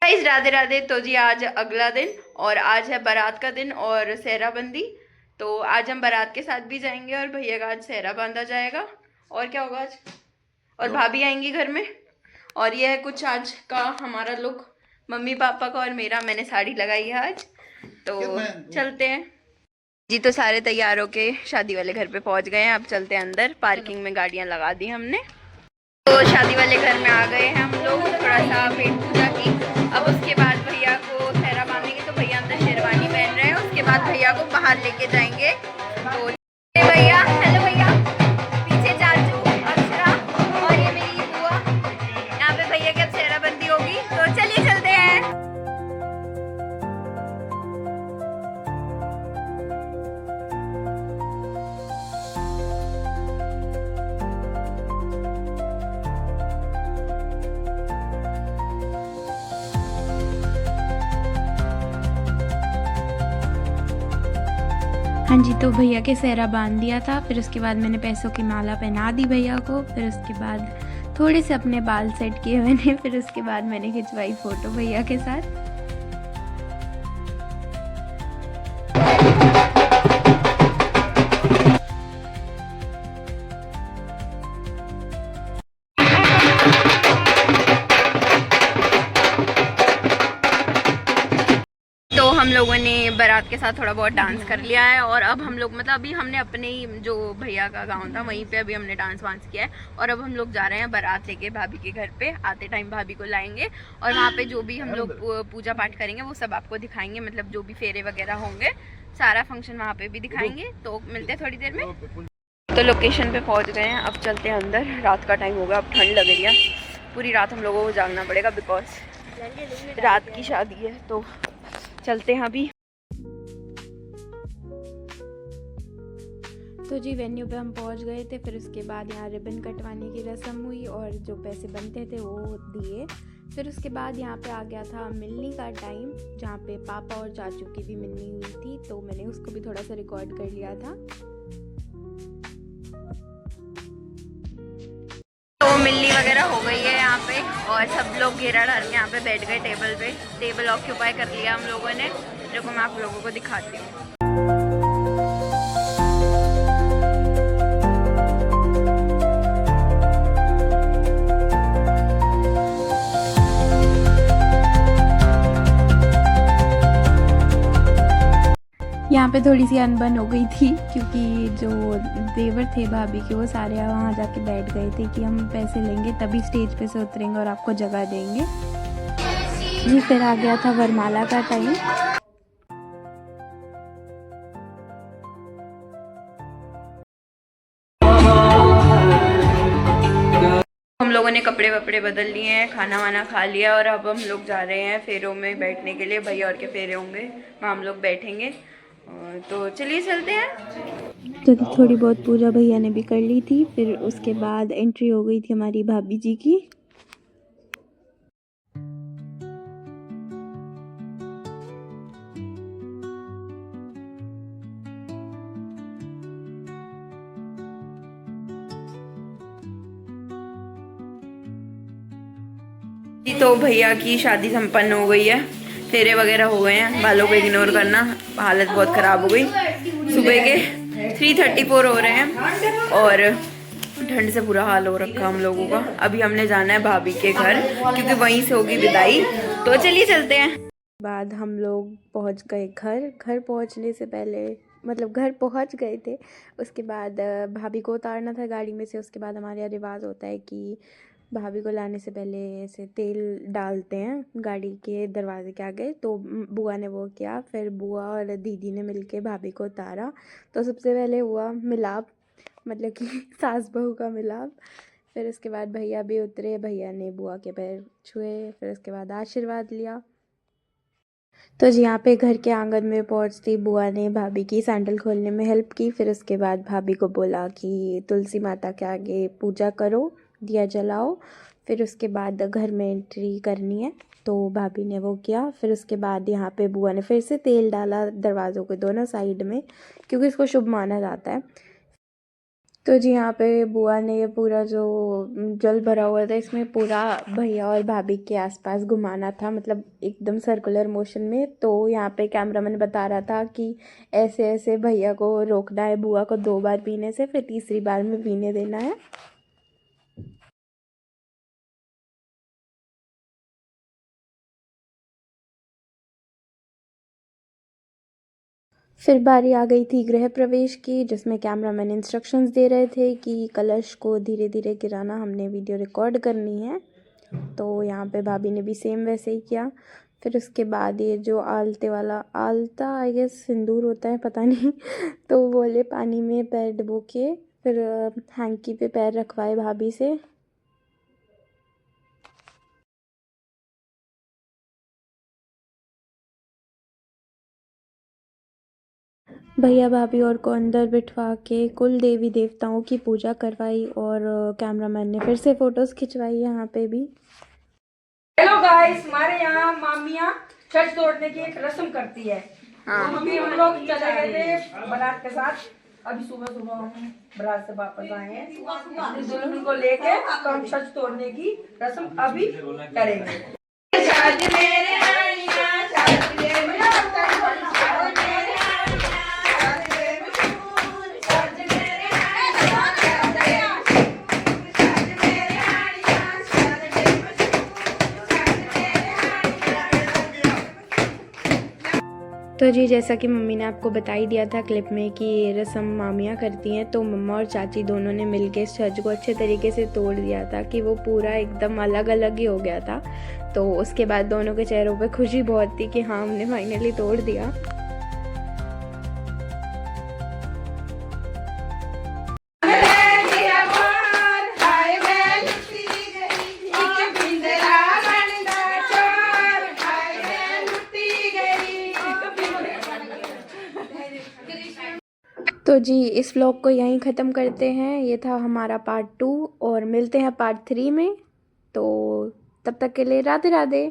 Guys Radhe Radhe. तो जी आज अगला दिन और आज है बारात का दिन और सेहरा बंदी। तो आज हम बारात के साथ भी जाएंगे और भैया का आज सेहरा बांधा जाएगा। और क्या होगा आज, और भाभी आएंगी घर में। और ये है कुछ आज का हमारा लुक, मम्मी पापा का और मेरा। मैंने साड़ी लगाई है आज। तो चलते हैं जी। तो सारे तैयार होके शादी वाले घर पे पहुंच गए हैं। अब चलते हैं अंदर, पार्किंग में गाड़ियां लगा दी हमने। तो शादी वाले घर में आ गए हैं हम लोग, थोड़ा सा पेट पूजा की। अब उसके बाद भैया को सेहरा बांधेंगे। तो भैया अंदर शेरवानी पहन रहे हैं। उसके बाद भैया को बाहर लेके जाएंगे। तो भैया, हेलो भैया, पीछे चाचू अक्षरा और ये मेरी बुआ। यहाँ पे भैया की अब सेहरा बंदी होगी। तो चलिए चलते हैं। हाँ जी, तो भैया के सेहरा बांध दिया था। फिर उसके बाद मैंने पैसों की माला पहना दी भैया को। फिर उसके बाद थोड़े से अपने बाल सेट किए मैंने। फिर उसके बाद मैंने खिंचवाई फ़ोटो भैया के साथ। तो हम लोगों ने बारात के साथ थोड़ा बहुत डांस कर लिया है। और अब हम लोग मतलब अभी हमने अपने ही जो भैया का गांव था वहीं पे अभी हमने डांस वांस किया है। और अब हम लोग जा रहे हैं बारात लेके भाभी के घर पे। आते टाइम भाभी को लाएंगे और वहाँ पे जो भी हम लोग पूजा पाठ करेंगे वो सब आपको दिखाएंगे। मतलब जो भी फेरे वगैरह होंगे, सारा फंक्शन वहाँ पे भी दिखाएंगे। तो मिलते हैं थोड़ी देर में। तो लोकेशन पे पहुँच गए हैं। अब चलते हैं अंदर। रात का टाइम होगा, अब ठंड लग रही है। पूरी रात हम लोगों को जागना पड़ेगा बिकॉज रात की शादी है। तो चलते हैं अभी। तो जी वेन्यू पे हम पहुंच गए थे। फिर उसके बाद यहाँ रिबन कटवाने की रस्म हुई और जो पैसे बनते थे वो दिए। फिर उसके बाद यहाँ पे आ गया था मिलनी का टाइम, जहाँ पे पापा और चाचू की भी मिलनी हुई थी। तो मैंने उसको भी थोड़ा सा रिकॉर्ड कर लिया था। तो मिलनी वगैरह हो गई है यहाँ पे और सब लोग घेरा डाल के यहाँ पे बैठ गए टेबल पे। टेबल ऑक्यूपाई कर लिया हम लोगों ने, जो मैं आप लोगों को दिखाती हूँ। यहाँ पे थोड़ी सी अनबन हो गई थी क्योंकि जो देवर थे भाभी के वो सारे वहाँ जाके बैठ गए थे कि हम पैसे लेंगे तभी स्टेज पे से उतरेंगे और आपको जगह देंगे जी। फिर आ गया था वरमाला का टाइम। हम लोगों ने कपड़े वपड़े बदल लिए हैं, खाना वाना खा लिया और अब हम लोग जा रहे हैं फेरों में बैठने के लिए। भैया और के फेरे होंगे, वहाँ हम लोग बैठेंगे। तो चलिए चलते हैं। तो थोड़ी बहुत पूजा भैया ने भी कर ली थी। फिर उसके बाद एंट्री हो गई थी हमारी भाभी जी की। तो भैया की शादी संपन्न हो गई है, फेरे वगैरह हो गए हैं। बालों को इग्नोर करना, हालत बहुत ख़राब हो गई। सुबह के 3:34 हो रहे हैं और ठंड से बुरा हाल हो रखा हम लोगों का। अभी हमने जाना है भाभी के घर क्योंकि वहीं से होगी विदाई। तो चलिए चलते हैं। बाद हम लोग पहुंच गए घर। घर पहुंचने से पहले मतलब घर पहुंच गए थे। उसके बाद भाभी को उतारना था गाड़ी में से। उसके बाद हमारे यहाँ रिवाज होता है कि भाभी को लाने से पहले ऐसे तेल डालते हैं गाड़ी के दरवाजे के आगे। तो बुआ ने वो किया। फिर बुआ और दीदी ने मिलके भाभी को उतारा। तो सबसे पहले हुआ मिलाप, मतलब कि सास बहू का मिलाप। फिर उसके बाद भैया भी उतरे। भैया ने बुआ के पैर छुए। फिर उसके बाद आशीर्वाद लिया। तो जी यहाँ पे घर के आंगन में पहुँचती बुआ ने भाभी की सैंडल खोलने में हेल्प की। फिर उसके बाद भाभी को बोला कि तुलसी माता के आगे पूजा करो, दिया जलाओ। फिर उसके बाद घर में एंट्री करनी है। तो भाभी ने वो किया। फिर उसके बाद यहाँ पे बुआ ने फिर से तेल डाला दरवाज़ों के दोनों साइड में, क्योंकि इसको शुभ माना जाता है। तो जी यहाँ पे बुआ ने ये पूरा जो जल भरा हुआ था इसमें पूरा भैया और भाभी के आसपास घुमाना था, मतलब एकदम सर्कुलर मोशन में। तो यहाँ पे कैमरामैन बता रहा था कि ऐसे ऐसे भैया को रोकना है बुआ को 2 बार पीने से, फिर तीसरी बार में पीने देना है। फिर बारी आ गई थी गृह प्रवेश की, जिसमें कैमरामैन इंस्ट्रक्शंस दे रहे थे कि कलश को धीरे धीरे गिराना, हमने वीडियो रिकॉर्ड करनी है। तो यहाँ पे भाभी ने भी सेम वैसे ही किया। फिर उसके बाद ये जो आलते वाला, आलता आई गेस सिंदूर होता है, पता नहीं तो बोले पानी में पैर डुबो के फिर हैंकी पे पैर रखवाए भाभी से। भैया भाभी और को अंदर बिठवा के कुल देवी देवताओं की पूजा करवाई और कैमरामैन ने फिर से फोटोज़ खिंचवाई यहाँ पे भी। हेलो गाइस, हमारे यहाँ मामियाँ छठ तोड़ने की एक रस्म करती है। तो अभी हम लोग चले गए थे बारात के साथ। अभी सुबह सुबह हम बारात से वापस आए हैं अपनी दुल्हन को लेके। तो हम छठ तोड़ने की रस्म अभी करेंगे। तो जी जैसा कि मम्मी ने आपको बता ही दिया था क्लिप में कि ये रस्म मामियाँ करती हैं, तो मम्मा और चाची दोनों ने मिलके इस छज को अच्छे तरीके से तोड़ दिया था कि वो पूरा एकदम अलग अलग ही हो गया था। तो उसके बाद दोनों के चेहरों पे खुशी बहुत थी कि हाँ हमने फाइनली तोड़ दिया। तो जी इस व्लॉग को यहीं ख़त्म करते हैं। ये था हमारा पार्ट 2 और मिलते हैं पार्ट 3 में। तो तब तक के लिए राधे राधे।